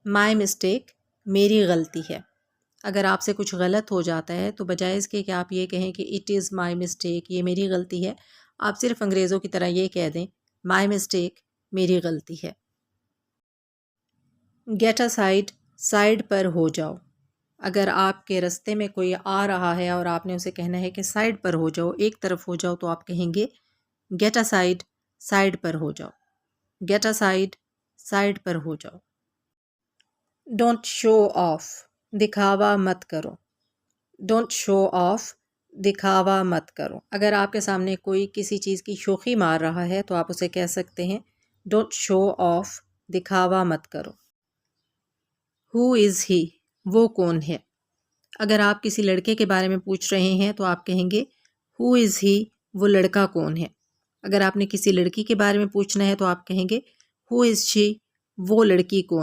My mistake میری غلطی ہے۔ اگر آپ سے کچھ غلط ہو جاتا ہے تو بجائے اس کے کہ آپ یہ کہیں کہ اٹ از مائی مسٹیک، یہ میری غلطی ہے، آپ صرف انگریزوں کی طرح یہ کہہ دیں مائی مسٹیک میری غلطی ہے۔ گیٹ اسائڈ سائڈ پر ہو جاؤ۔ اگر آپ کے رستے میں کوئی آ رہا ہے اور آپ نے اسے کہنا ہے کہ سائڈ پر ہو جاؤ، ایک طرف ہو جاؤ، تو آپ کہیں گے گیٹ اسائڈ سائڈ پر ہو جاؤ۔ گیٹ اسائڈ سائڈ پر ہو جاؤ۔ ڈونٹ شو آف دکھاوا مت کرو۔ ڈونٹ شو آف دکھاوا مت کرو۔ اگر آپ کے سامنے کوئی کسی چیز کی شوخی مار رہا ہے تو آپ اسے کہہ سکتے ہیں ڈونٹ شو آف دکھاوا مت کرو۔ ہو از ہی وہ کون ہے۔ اگر آپ کسی لڑکے کے بارے میں پوچھ رہے ہیں تو آپ کہیں گے ہو از ہی وہ لڑکا کون ہے۔ اگر آپ نے کسی لڑکی کے بارے میں پوچھنا ہے تو آپ کہیں گے ہو از شی وہ لڑکی کون